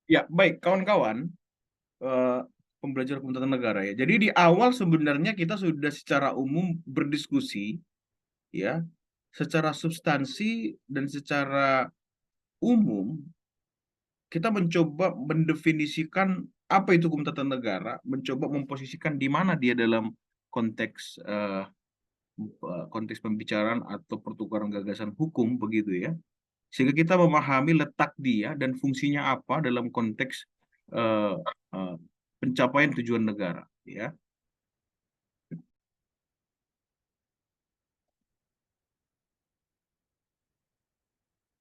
Ya, baik kawan-kawan, eh, pembelajar hukum tata negara ya. Jadi di awal sebenarnya kita sudah secara umum berdiskusi ya, secara substansi dan secara umum kita mencoba mendefinisikan apa itu hukum tata negara, mencoba memposisikan di mana dia dalam konteks konteks pembicaraan atau pertukaran gagasan hukum begitu ya. Sehingga kita memahami letak dia dan fungsinya apa dalam konteks eh, eh, pencapaian tujuan negara ya.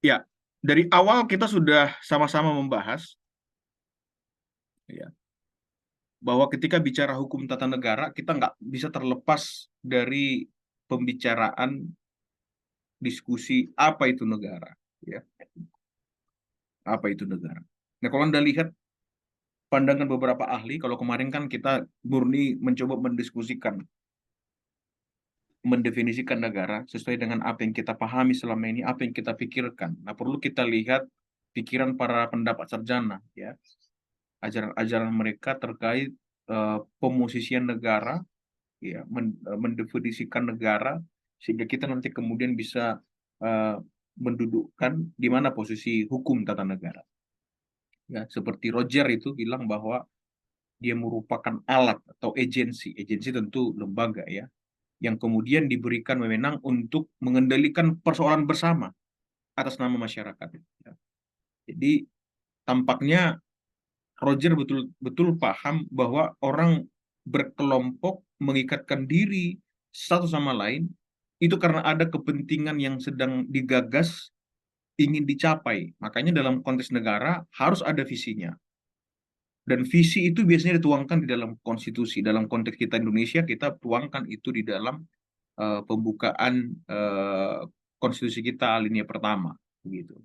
Ya, dari awal kita sudah sama-sama membahas ya, bahwa ketika bicara hukum tata negara kita nggak bisa terlepas dari pembicaraan diskusi apa itu negara ya, apa itu negara. Nah, kalau Anda lihat pandangan beberapa ahli, kalau kemarin kan kita murni mencoba mendiskusikan, mendefinisikan negara sesuai dengan apa yang kita pahami selama ini, apa yang kita pikirkan. Nah, perlu kita lihat pikiran para pendapat sarjana ya, ajaran-ajaran mereka terkait pemosisian negara ya, mendefinisikan negara sehingga kita nanti kemudian bisa eh, mendudukkan di mana posisi hukum tata negara ya, seperti Roger itu bilang bahwa dia merupakan alat atau agensi, agensi tentu lembaga ya, yang kemudian diberikan wewenang untuk mengendalikan persoalan bersama atas nama masyarakat ya. Jadi tampaknya Roger betul-betul paham bahwa orang berkelompok mengikatkan diri satu sama lain itu karena ada kepentingan yang sedang digagas ingin dicapai. Makanya dalam konteks negara harus ada visinya. Dan visi itu biasanya dituangkan di dalam konstitusi. Dalam konteks kita Indonesia, kita tuangkan itu di dalam pembukaan eh, konstitusi kita alinea pertama. Begitu.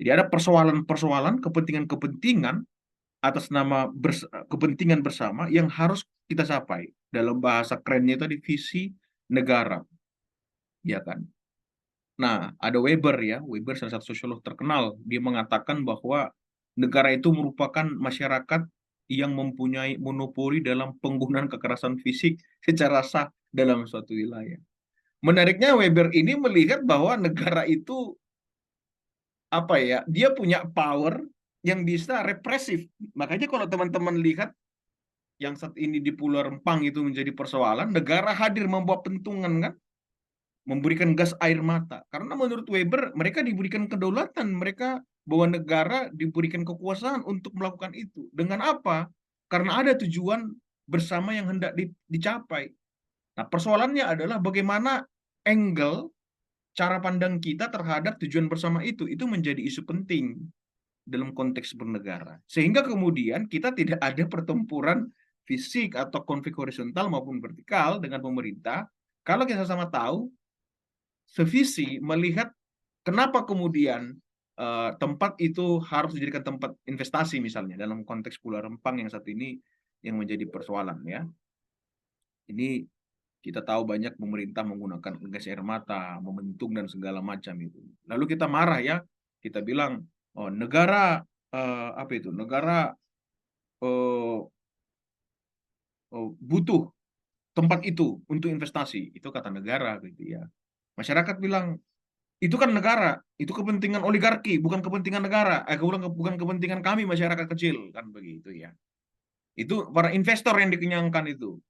Jadi ada persoalan-persoalan, kepentingan-kepentingan atas nama kepentingan bersama yang harus kita capai. Dalam bahasa kerennya tadi visi negara, ya kan? Nah, ada Weber ya, Weber salah satu sosiolog terkenal, dia mengatakan bahwa negara itu merupakan masyarakat yang mempunyai monopoli dalam penggunaan kekerasan fisik secara sah dalam suatu wilayah. Menariknya Weber ini melihat bahwa negara itu apa ya, dia punya power yang bisa represif. Makanya kalau teman-teman lihat yang saat ini di Pulau Rempang itu menjadi persoalan, negara hadir membawa pentungan kan, memberikan gas air mata. Karena menurut Weber, mereka diberikan kedaulatan, mereka bahwa negara diberikan kekuasaan untuk melakukan itu. Dengan apa? Karena ada tujuan bersama yang hendak dicapai. Nah, persoalannya adalah bagaimana angle cara pandang kita terhadap tujuan bersama itu menjadi isu penting dalam konteks bernegara. Sehingga kemudian kita tidak ada pertempuran fisik atau konflik horizontal maupun vertikal dengan pemerintah. Kalau kita sama tahu, sevisi melihat kenapa kemudian tempat itu harus dijadikan tempat investasi misalnya dalam konteks Pulau Rempang yang saat ini yang menjadi persoalan ya. Ini kita tahu banyak pemerintah menggunakan gas air mata, momentum dan segala macam itu. Lalu kita marah ya, kita bilang, oh negara apa itu? Negara eh, butuh tempat itu untuk investasi. Itu kata negara gitu ya. Masyarakat bilang itu kan negara, itu kepentingan oligarki, bukan kepentingan negara, bukan kepentingan kami masyarakat kecil kan begitu ya. Itu para investor yang dikenyangkan itu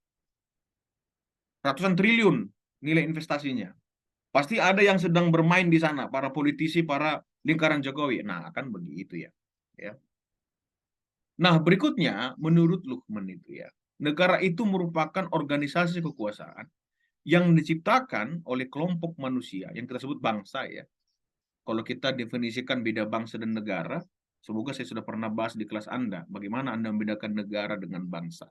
ratusan triliun nilai investasinya. Pasti ada yang sedang bermain di sana, para politisi, para lingkaran Jokowi. Nah, akan begitu ya. Ya. Nah, berikutnya menurut Luhmann itu ya, negara itu merupakan organisasi kekuasaan yang diciptakan oleh kelompok manusia yang kita sebut bangsa ya. Kalau kita definisikan beda bangsa dan negara, semoga saya sudah pernah bahas di kelas Anda, bagaimana Anda membedakan negara dengan bangsa.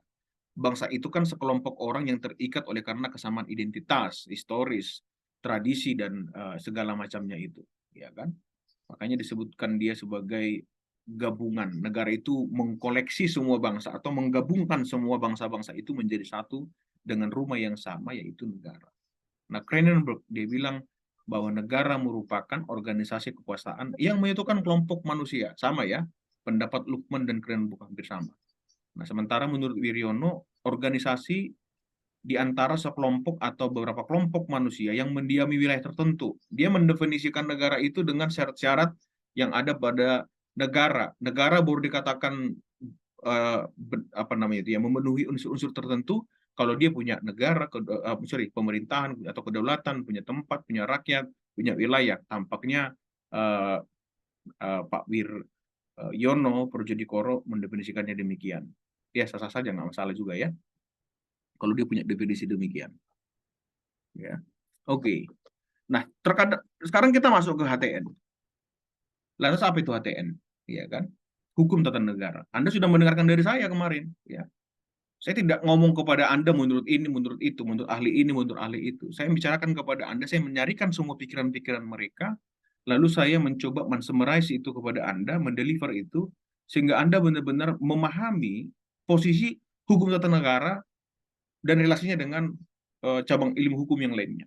Bangsa itu kan sekelompok orang yang terikat oleh karena kesamaan identitas, historis, tradisi dan segala macamnya itu, ya kan? Makanya disebutkan dia sebagai gabungan. Negara itu mengkoleksi semua bangsa atau menggabungkan semua bangsa-bangsa itu menjadi satu dengan rumah yang sama yaitu negara. Nah, Cronenberg dia bilang bahwa negara merupakan organisasi kekuasaan yang menyatukan kelompok manusia, sama ya. pendapat Lukman dan Keren Buku hampir sama. Nah, sementara menurut Wiryono, organisasi di antara sekelompok atau beberapa kelompok manusia yang mendiami wilayah tertentu. Dia mendefinisikan negara itu dengan syarat-syarat yang ada pada negara. Negara baru dikatakan apa namanya itu ya, memenuhi unsur-unsur tertentu kalau dia punya negara, pemerintahan atau kedaulatan, punya tempat, punya rakyat, punya wilayah. Tampaknya Pak Wiryono Purwodjidikoro mendefinisikannya demikian. Ya sah-sah saja, nggak masalah juga ya kalau dia punya definisi demikian. Ya, oke. Nah, terkadang sekarang kita masuk ke HTN. Lantas apa itu HTN? Ya kan? Hukum tata negara. Anda sudah mendengarkan dari saya kemarin. Ya, saya tidak ngomong kepada Anda menurut ini, menurut itu, menurut ahli ini, menurut ahli itu. Saya membicarakan kepada Anda. Saya menyarikan semua pikiran-pikiran mereka. Lalu saya mencoba mensummarize itu kepada Anda, mendeliver itu, sehingga Anda benar-benar memahami posisi hukum tata negara dan relasinya dengan cabang ilmu hukum yang lainnya.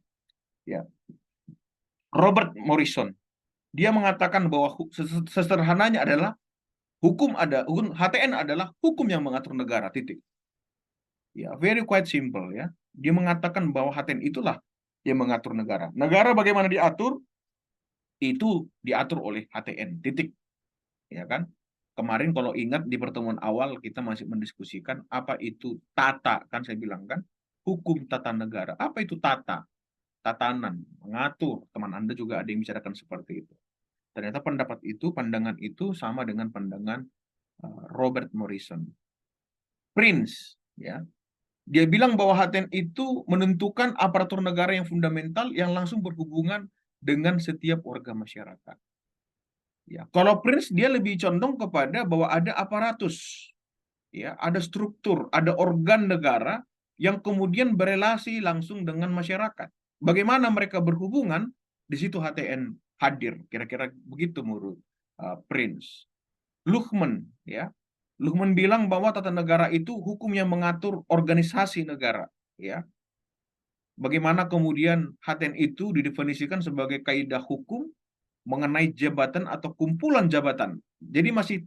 Ya. Robert Morrison, dia mengatakan bahwa sesederhananya adalah hukum HTN adalah hukum yang mengatur negara, titik. Ya, very quite simple ya. Dia mengatakan bahwa HTN itulah yang mengatur negara. Negara bagaimana diatur? Itu diatur oleh HTN, titik. Ya kan? Kemarin kalau ingat di pertemuan awal kita masih mendiskusikan apa itu tata, kan saya bilang kan, hukum tata negara. Apa itu tata? Tatanan, mengatur. Teman Anda juga ada yang bicarakan seperti itu. Ternyata pendapat itu, pandangan itu sama dengan pandangan Robert Morrison. Prince, ya, dia bilang bahwa HTN itu menentukan aparatur negara yang fundamental yang langsung berhubungan dengan setiap warga masyarakat. Ya, kalau Prince dia lebih condong kepada bahwa ada aparatus, ya, ada struktur, ada organ negara yang kemudian berelasi langsung dengan masyarakat. Bagaimana mereka berhubungan? Di situ HTN hadir, kira-kira begitu menurut Prince. Luhmann, ya, Luhmann bilang bahwa tata negara itu hukum yang mengatur organisasi negara, ya. Bagaimana kemudian HTN itu didefinisikan sebagai kaidah hukum mengenai jabatan atau kumpulan jabatan. Jadi masih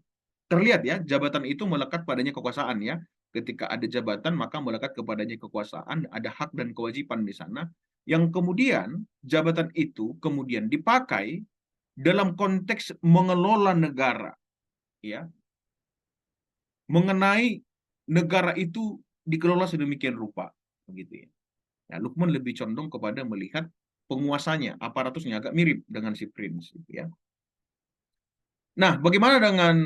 terlihat ya, jabatan itu melekat padanya kekuasaan ya. Ketika ada jabatan maka melekat kepadanya kekuasaan, ada hak dan kewajiban di sana. Yang kemudian jabatan itu kemudian dipakai dalam konteks mengelola negara, ya. Mengenai negara itu dikelola sedemikian rupa, begitu ya. Nah, Lukman lebih condong kepada melihat penguasanya, aparatusnya agak mirip dengan si Prince, gitu ya. Nah, bagaimana dengan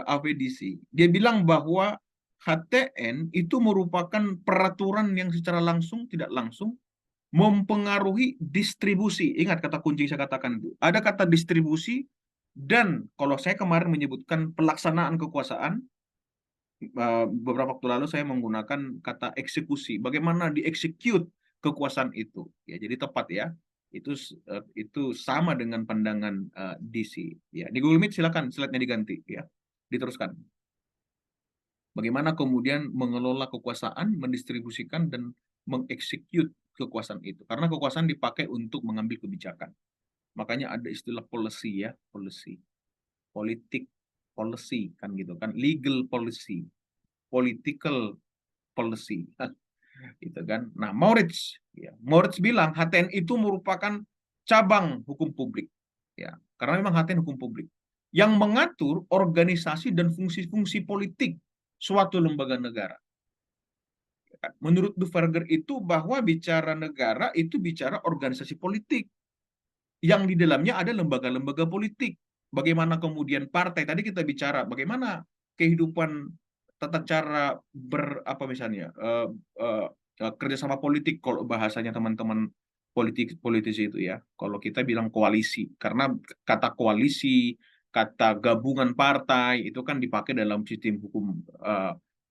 AVDC? Dia bilang bahwa HTN itu merupakan peraturan yang secara langsung tidak langsung mempengaruhi distribusi. Ingat kata kunci yang saya katakan itu. Ada kata distribusi dan kalau saya kemarin menyebutkan pelaksanaan kekuasaan, beberapa waktu lalu saya menggunakan kata eksekusi. Bagaimana dieksekut kekuasaan itu? Ya, jadi tepat ya. Itu sama dengan pandangan DC. Ya, di Google Meet silakan slide-nya diganti ya. Diteruskan. Bagaimana kemudian mengelola kekuasaan, mendistribusikan dan mengeksekut kekuasaan itu. Karena kekuasaan dipakai untuk mengambil kebijakan. Makanya ada istilah policy ya, policy. Politik policy kan gitu kan, legal policy, political policy. Gitu kan. Nah, Moritz bilang HTN itu merupakan cabang hukum publik. Ya, karena memang HTN hukum publik yang mengatur organisasi dan fungsi-fungsi politik suatu lembaga negara. Menurut Duverger itu bahwa bicara negara itu bicara organisasi politik yang di dalamnya ada lembaga-lembaga politik. Bagaimana kemudian partai, tadi kita bicara bagaimana kehidupan tata cara apa misalnya kerjasama politik kalau bahasanya teman-teman politisi itu ya. Kalau kita bilang koalisi, karena kata koalisi, kata gabungan partai itu kan dipakai dalam sistem hukum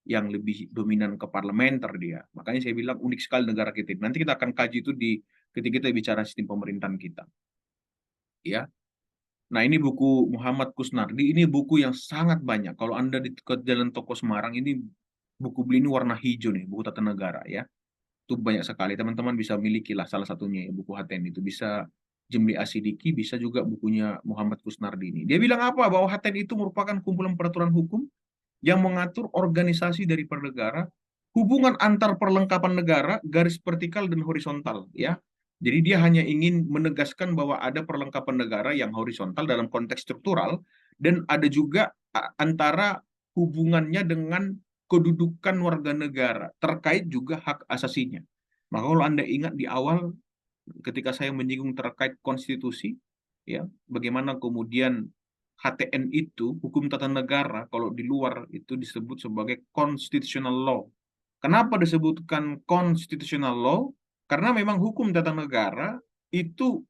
yang lebih dominan ke parlementer dia. Makanya saya bilang unik sekali negara kita. Nanti kita akan kaji itu ketika kita bicara sistem pemerintahan kita. Ya. Nah, ini buku Muhammad Kusnardi, ini buku yang sangat banyak. Kalau Anda di Jalan Toko Semarang, ini buku beli ini warna hijau nih, buku tata negara ya. Itu banyak sekali. Teman-teman bisa miliki lah salah satunya ya, buku HTN itu bisa Jimli Asidiki, bisa juga bukunya Muhammad Kusnardini. Dia bilang apa? Bahwa HTN itu merupakan kumpulan peraturan hukum yang mengatur organisasi dari per negara, hubungan antar perlengkapan negara, garis vertikal dan horizontal, ya. Jadi dia hanya ingin menegaskan bahwa ada perlengkapan negara yang horizontal dalam konteks struktural, dan ada juga antara hubungannya dengan kedudukan warga negara, terkait juga hak asasinya. Maka kalau Anda ingat di awal ketika saya menyinggung terkait konstitusi, ya, bagaimana kemudian HTN itu, hukum tata negara, kalau di luar itu disebut sebagai constitutional law. Kenapa disebutkan constitutional law? Karena memang hukum tata negara itu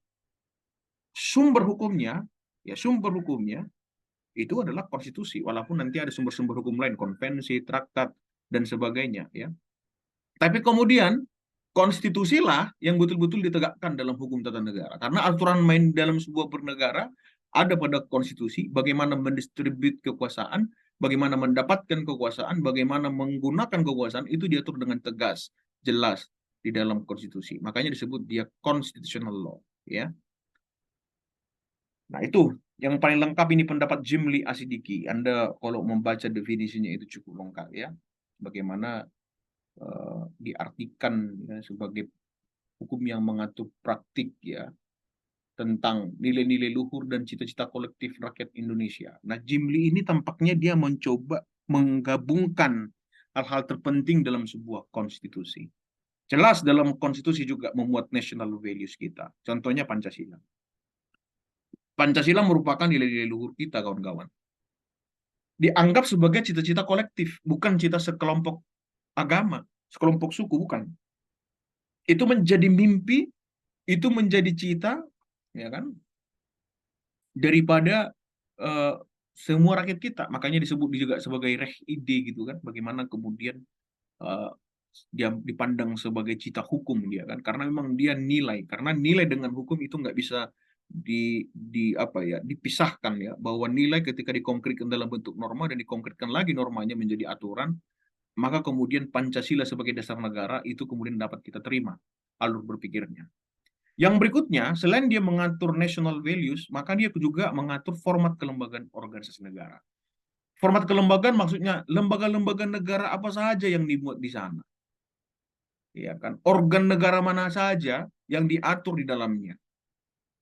sumber hukumnya, ya, sumber hukumnya itu adalah konstitusi, walaupun nanti ada sumber-sumber hukum lain, konvensi, traktat, dan sebagainya, ya. Tapi kemudian konstitusilah yang betul-betul ditegakkan dalam hukum tata negara. Karena aturan main dalam sebuah bernegara ada pada konstitusi, bagaimana mendistribut kekuasaan, bagaimana mendapatkan kekuasaan, bagaimana menggunakan kekuasaan, itu diatur dengan tegas, jelas di dalam konstitusi. Makanya disebut dia constitutional law, ya. Nah, itu yang paling lengkap ini pendapat Jimli Asidiki. Anda kalau membaca definisinya itu cukup lengkap, ya. Bagaimana diartikan, ya, sebagai hukum yang mengatur praktik, ya, tentang nilai-nilai luhur dan cita-cita kolektif rakyat Indonesia. Nah, Jimli ini tampaknya dia mencoba menggabungkan hal-hal terpenting dalam sebuah konstitusi. Jelas dalam konstitusi juga memuat national values kita. Contohnya Pancasila. Pancasila merupakan nilai-nilai luhur kita, kawan-kawan. Dianggap sebagai cita-cita kolektif, bukan cita sekelompok agama, sekelompok suku, bukan. Itu menjadi mimpi, itu menjadi cita, ya kan, daripada semua rakyat kita. Makanya disebut juga sebagai reh ide, gitu kan. Bagaimana kemudian uh, dia dipandang sebagai cita hukum, dia kan, karena memang dia nilai, karena nilai dengan hukum itu nggak bisa di apa ya, dipisahkan, ya, bahwa nilai ketika dikonkretkan dalam bentuk norma dan dikonkretkan lagi normanya menjadi aturan, maka kemudian Pancasila sebagai dasar negara itu kemudian dapat kita terima alur berpikirnya. Yang berikutnya, selain dia mengatur national values, maka dia juga mengatur format kelembagaan organisasi negara. Format kelembagaan maksudnya lembaga-lembaga negara apa saja yang dibuat di sana. Ya kan? Organ negara mana saja yang diatur di dalamnya.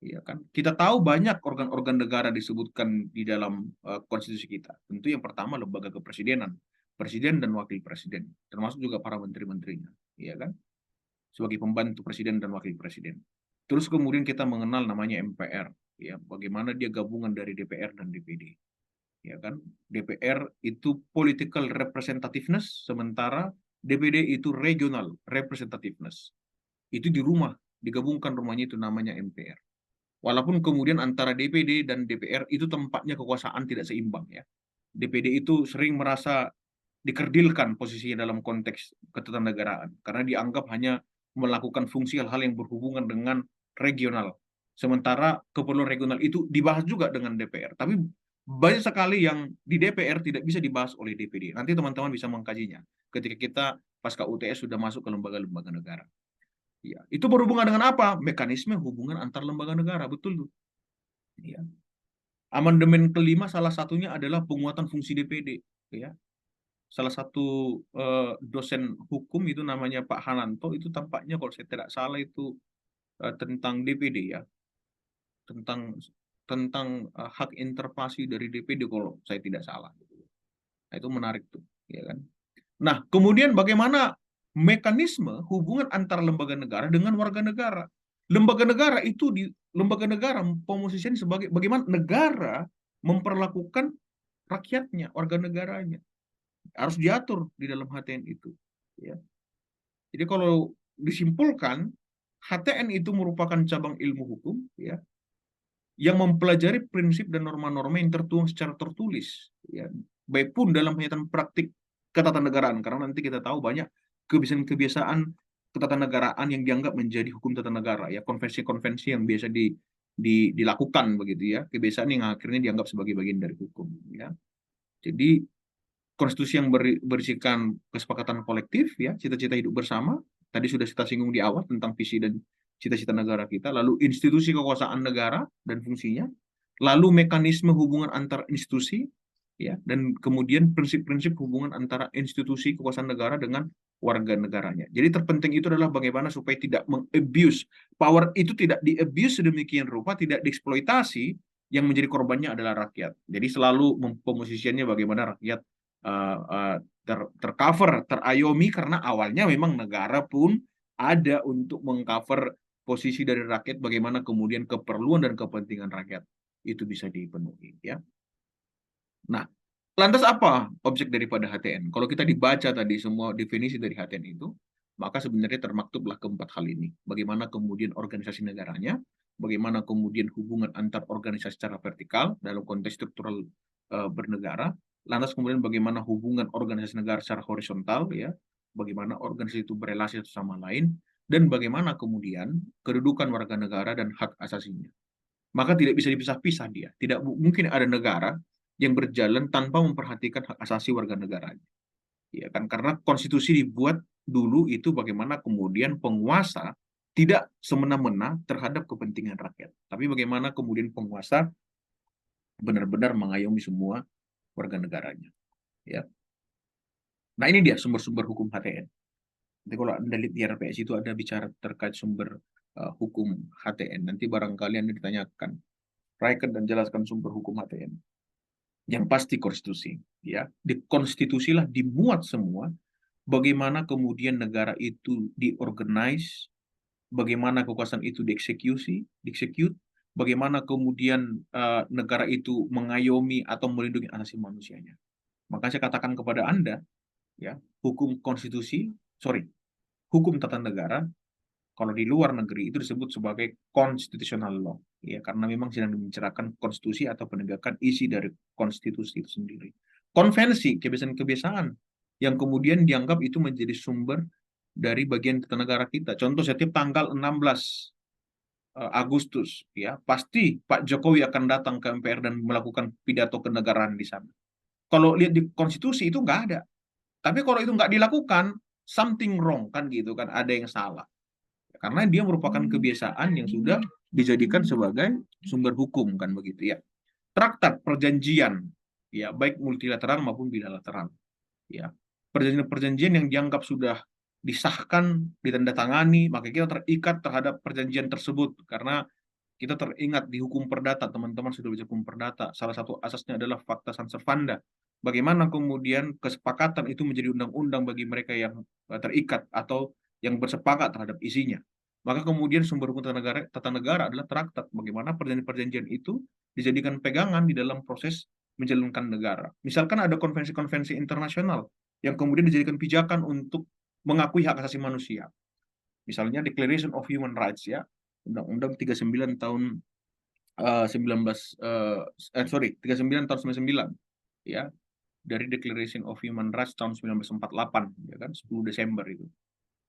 Ya kan? Kita tahu banyak organ-organ negara disebutkan di dalam konstitusi kita. Tentu yang pertama lembaga kepresidenan, presiden dan wakil presiden, termasuk juga para menteri-menterinya, ya kan? Sebagai pembantu presiden dan wakil presiden. Terus kemudian kita mengenal namanya MPR, ya, bagaimana dia gabungan dari DPR dan DPD, ya kan? DPR itu political representativeness, sementara DPD itu regional representativeness. Itu di rumah, digabungkan rumahnya itu namanya MPR. Walaupun kemudian antara DPD dan DPR itu tempatnya kekuasaan tidak seimbang, ya. DPD itu sering merasa dikerdilkan posisinya dalam konteks ketatanegaraan karena dianggap hanya melakukan fungsi hal-hal yang berhubungan dengan regional. Sementara keperluan regional itu dibahas juga dengan DPR. Tapi banyak sekali yang di DPR tidak bisa dibahas oleh DPD. Nanti teman-teman bisa mengkajinya ketika kita pasca UTS sudah masuk ke lembaga-lembaga negara. Ya, itu berhubungan dengan apa? Mekanisme hubungan antar lembaga negara, betul tuh. Ya. Amandemen kelima salah satunya adalah penguatan fungsi DPD. Ya, salah satu dosen hukum itu namanya Pak Hananto, itu tampaknya kalau saya tidak salah itu tentang DPD, ya, tentang tentang hak interpelasi dari DPD kalau saya tidak salah. Nah, itu menarik tuh, ya kan. Nah, kemudian bagaimana mekanisme hubungan antar lembaga negara dengan warga negara. Lembaga negara itu di lembaga negara pemosisian sebagai bagaimana negara memperlakukan rakyatnya, warga negaranya, harus diatur di dalam HTN itu, ya. Jadi kalau disimpulkan, HTN itu merupakan cabang ilmu hukum, ya, yang mempelajari prinsip dan norma-norma yang tertuang secara tertulis, ya, baik pun dalam kenyataan praktik ketatanegaraan, karena nanti kita tahu banyak kebiasaan-kebiasaan ketatanegaraan yang dianggap menjadi hukum tata negara, ya, konvensi-konvensi yang biasa dilakukan begitu, ya, kebiasaan yang akhirnya dianggap sebagai bagian dari hukum, ya. Jadi konstitusi yang berisikan kesepakatan kolektif, ya, cita-cita hidup bersama, tadi sudah kita singgung di awal tentang visi dan cita-cita negara kita, lalu institusi kekuasaan negara dan fungsinya, lalu mekanisme hubungan antar institusi, ya, dan kemudian prinsip-prinsip hubungan antara institusi kekuasaan negara dengan warga negaranya. Jadi terpenting itu adalah bagaimana supaya tidak mengabuse power, itu tidak diabuse sedemikian rupa, tidak dieksploitasi, yang menjadi korbannya adalah rakyat. Jadi selalu memposisikannya bagaimana rakyat tercover, terayomi, karena awalnya memang negara pun ada untuk mengcover posisi dari rakyat, bagaimana kemudian keperluan dan kepentingan rakyat itu bisa dipenuhi, ya. Nah, lantas apa objek daripada HTN? Kalau kita dibaca tadi semua definisi dari HTN itu, maka sebenarnya termaktublah keempat hal ini. Bagaimana kemudian organisasi negaranya, bagaimana kemudian hubungan antar organisasi secara vertikal dalam konteks struktural bernegara, lantas kemudian bagaimana hubungan organisasi negara secara horizontal, ya, bagaimana organisasi itu berelasi satu sama lain, dan bagaimana kemudian kedudukan warga negara dan hak asasinya. Maka tidak bisa dipisah-pisah dia. Tidak mungkin ada negara yang berjalan tanpa memperhatikan hak asasi warga negaranya. Ya kan, karena konstitusi dibuat dulu itu bagaimana kemudian penguasa tidak semena-mena terhadap kepentingan rakyat, tapi bagaimana kemudian penguasa benar-benar mengayomi semua warga negaranya, ya. Nah, ini dia sumber-sumber hukum HTN. Nanti kalau Anda lihat di RPS itu ada bicara terkait sumber hukum HTN. Nanti barangkali Anda ditanyakan, Raiken dan jelaskan sumber hukum HTN. Yang pasti konstitusi, ya. Di konstitusilah dimuat semua bagaimana kemudian negara itu diorganize, bagaimana kekuasaan itu dieksekut, bagaimana kemudian negara itu mengayomi atau melindungi asasi manusianya. Maka saya katakan kepada Anda, ya, hukum tata negara, kalau di luar negeri itu disebut sebagai constitutional law, ya, karena memang sedang membicarakan konstitusi atau penegakan isi dari konstitusi itu sendiri. Konvensi, kebiasaan-kebiasaan yang kemudian dianggap itu menjadi sumber dari bagian tata negara kita. Contoh, setiap tanggal 16 Agustus, ya, pasti Pak Jokowi akan datang ke MPR dan melakukan pidato kenegaraan di sana. Kalau lihat di konstitusi itu nggak ada. Tapi kalau itu nggak dilakukan, something wrong, kan gitu kan, ada yang salah. Karena dia merupakan kebiasaan yang sudah dijadikan sebagai sumber hukum, kan begitu, ya. Traktat perjanjian, ya, baik multilateral maupun bilateral, ya. Perjanjian-perjanjian yang dianggap sudah disahkan, ditandatangani, maka kita terikat terhadap perjanjian tersebut, karena kita teringat di hukum perdata, teman-teman sudah baca hukum perdata, salah satu asasnya adalah fakta sans servanda. Bagaimana kemudian kesepakatan itu menjadi undang-undang bagi mereka yang terikat atau yang bersepakat terhadap isinya. Maka kemudian sumber hukum tata negara adalah traktat. Bagaimana perjanjian-perjanjian itu dijadikan pegangan di dalam proses menjalankan negara. Misalkan ada konvensi-konvensi internasional yang kemudian dijadikan pijakan untuk mengakui hak asasi manusia. Misalnya Declaration of Human Rights, ya, Undang-Undang 39 tahun 39 tahun 99, ya, dari Declaration of Human Rights tahun 1948, ya kan, 10 Desember itu.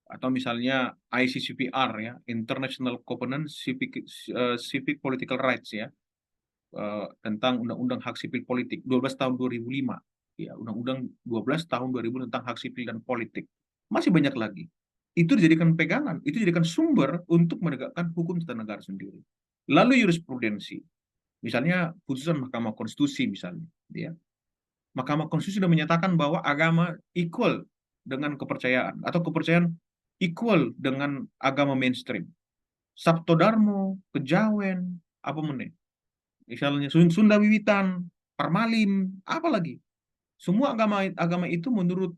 Atau misalnya ICCPR, ya, International Covenant Civic Political Rights, ya, tentang Undang-Undang Hak Sipil Politik 12 tahun 2005, ya, Undang-Undang 12 tahun 2000 tentang hak sipil dan politik. Masih banyak lagi. Itu dijadikan pegangan, itu dijadikan sumber untuk menegakkan hukum tata negara sendiri. Lalu jurisprudensi, misalnya putusan Mahkamah Konstitusi misalnya, ya. Mahkamah Konstitusi sudah menyatakan bahwa agama equal dengan kepercayaan, atau kepercayaan equal dengan agama mainstream. Sabto Darmo, Kejawen, apa meneh? Misalnya Sunda Wiwitan, Parmalim, apalagi. Semua agama itu menurut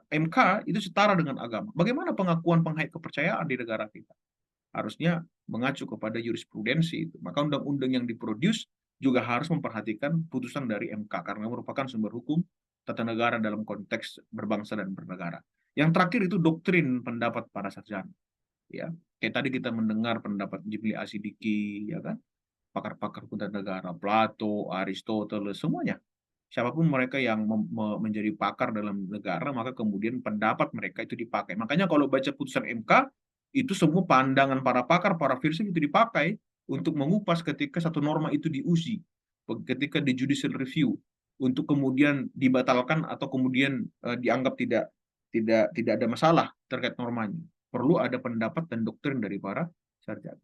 MK itu setara dengan agama. Bagaimana pengakuan kepercayaan di negara kita? Harusnya mengacu kepada jurisprudensi itu. Maka undang-undang yang diproduce juga harus memperhatikan putusan dari MK karena merupakan sumber hukum tata negara dalam konteks berbangsa dan bernegara. Yang terakhir itu doktrin pendapat para sarjana. Ya, kayak tadi kita mendengar pendapat Jimli Asidiki, ya kan, pakar-pakar hukum tata negara, Plato, Aristoteles, semuanya. Siapapun mereka yang menjadi pakar dalam negara, maka kemudian pendapat mereka itu dipakai. Makanya kalau baca putusan MK, itu semua pandangan para pakar, para filsuf itu dipakai untuk mengupas ketika satu norma itu diuji, ketika di judicial review, untuk kemudian dibatalkan atau kemudian dianggap tidak ada masalah terkait normanya. perlu ada pendapat dan doktrin dari para sarjana.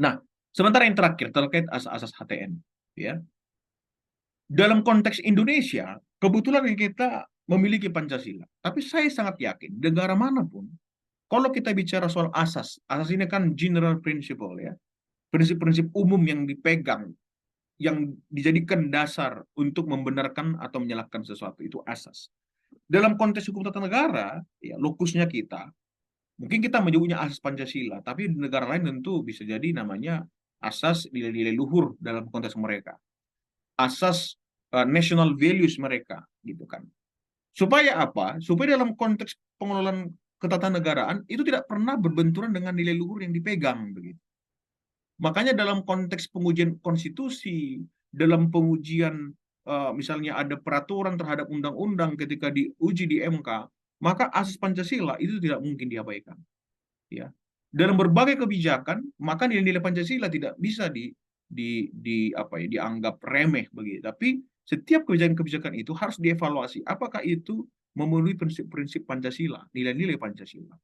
Nah, sementara yang terakhir terkait asas-asas HTN, ya. Dalam konteks Indonesia, kebetulan kita memiliki Pancasila. Tapi saya sangat yakin, negara manapun, kalau kita bicara soal asas, asas ini kan general principle ya, prinsip-prinsip umum yang dipegang, yang dijadikan dasar untuk membenarkan atau menyalahkan sesuatu, itu asas. Dalam konteks hukum tata negara, ya, lokusnya kita, mungkin kita menyebutnya asas Pancasila, tapi di negara lain tentu bisa jadi namanya asas nilai-nilai luhur dalam konteks mereka, asas national values mereka, gitu kan. Supaya apa? Supaya dalam konteks pengelolaan ketatanegaraan itu tidak pernah berbenturan dengan nilai luhur yang dipegang, begitu. Makanya dalam konteks pengujian konstitusi, dalam pengujian misalnya ada peraturan terhadap undang-undang ketika diuji di MK, maka asas Pancasila itu tidak mungkin diabaikan. Ya. Dalam berbagai kebijakan, maka nilai-nilai Pancasila tidak bisa dianggap remeh begitu. Tapi setiap kebijakan-kebijakan itu harus dievaluasi. Apakah itu memenuhi prinsip-prinsip Pancasila, nilai-nilai Pancasila.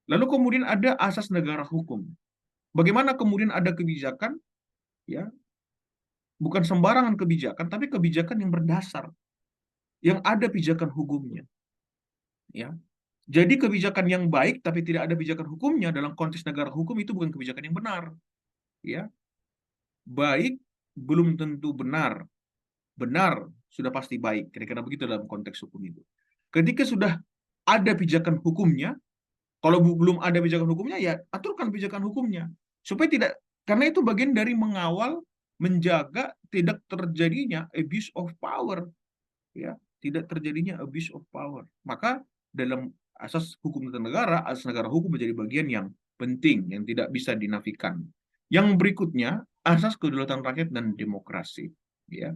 Lalu kemudian ada asas negara hukum. Bagaimana kemudian ada kebijakan, ya, bukan sembarangan kebijakan, tapi kebijakan yang berdasar, yang ada pijakan hukumnya, ya. Jadi kebijakan yang baik tapi tidak ada pijakan hukumnya dalam konteks negara hukum itu bukan kebijakan yang benar, ya. Baik belum tentu benar, benar sudah pasti baik. Kira-kira begitu dalam konteks hukum itu. Ketika sudah ada pijakan hukumnya, kalau belum ada pijakan hukumnya, ya aturkan pijakan hukumnya supaya tidak, karena itu bagian dari mengawal, menjaga tidak terjadinya abuse of power, ya, tidak terjadinya abuse of power. Maka dalam asas hukum tata negara, asas negara hukum menjadi bagian yang penting yang tidak bisa dinafikan. Yang berikutnya, asas kedaulatan rakyat dan demokrasi, ya.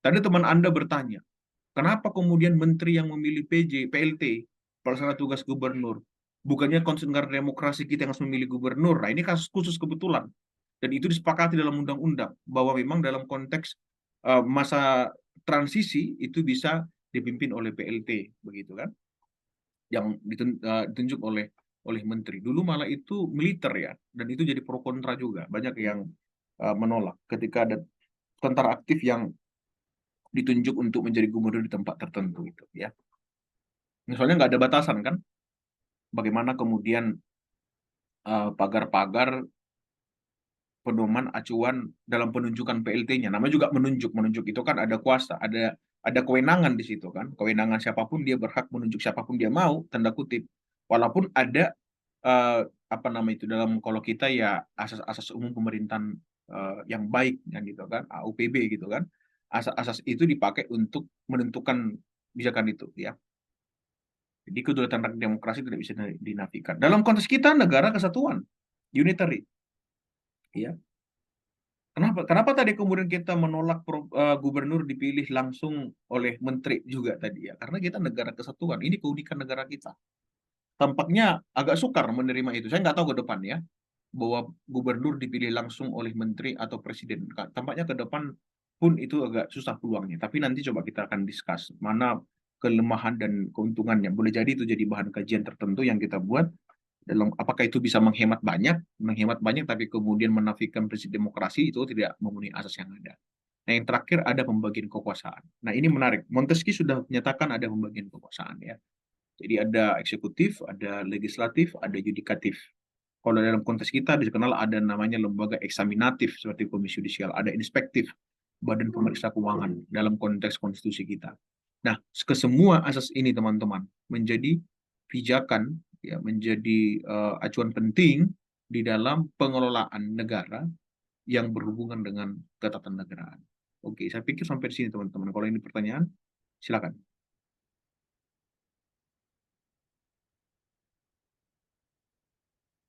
Tadi teman Anda bertanya, kenapa kemudian menteri yang memilih PJ, PLT, pelaksana tugas gubernur, bukannya konsep negara demokrasi kita yang harus memilih gubernur? Nah, ini kasus khusus kebetulan. Dan itu disepakati dalam undang-undang, bahwa memang dalam konteks masa transisi itu bisa dipimpin oleh PLT, begitu kan? Yang ditunjuk oleh menteri. Dulu malah itu militer ya, dan itu jadi pro kontra juga. Banyak yang menolak ketika ada tentara aktif yang ditunjuk untuk menjadi gubernur di tempat tertentu itu, ya. Misalnya nggak ada batasan kan, bagaimana kemudian pagar-pagar pedoman acuan dalam penunjukan PLT-nya. Namanya juga menunjuk, menunjuk itu kan ada kuasa, ada kewenangan di situ kan. Kewenangan siapapun dia berhak menunjuk siapapun dia mau, tanda kutip. Walaupun ada apa nama itu dalam, kalau kita ya asas-asas umum pemerintahan yang baik yang gitu kan, AUPB gitu kan. Asas-asas itu dipakai untuk menentukan kebijakan itu, ya. Jadi kedaulatan demokrasi tidak bisa dinafikan. Dalam konteks kita negara kesatuan, unitary, ya. Kenapa tadi kemudian kita menolak gubernur dipilih langsung oleh menteri juga tadi ya? Karena kita negara kesatuan, ini keunikan negara kita. Tampaknya agak sukar menerima itu. Saya nggak tahu ke depan ya, bahwa gubernur dipilih langsung oleh menteri atau presiden. Tampaknya ke depan pun itu agak susah peluangnya. Tapi nanti coba kita akan discuss mana kelemahan dan keuntungannya. Boleh jadi itu jadi bahan kajian tertentu yang kita buat dalam apakah itu bisa menghemat banyak tapi kemudian menafikan prinsip demokrasi, itu tidak memenuhi asas yang ada. Nah, yang terakhir ada pembagian kekuasaan. Nah, ini menarik. Montesquieu sudah menyatakan ada pembagian kekuasaan ya. Jadi ada eksekutif, ada legislatif, ada yudikatif. Kalau dalam konteks kita dikenal ada namanya lembaga eksaminatif seperti komisi yudisial, ada inspektif, badan pemeriksa keuangan dalam konteks konstitusi kita. Nah, kesemua asas ini teman-teman menjadi pijakan, ya, menjadi acuan penting di dalam pengelolaan negara yang berhubungan dengan ketatanegaraan. Oke, saya pikir sampai di sini teman-teman. Kalau ini pertanyaan, silakan.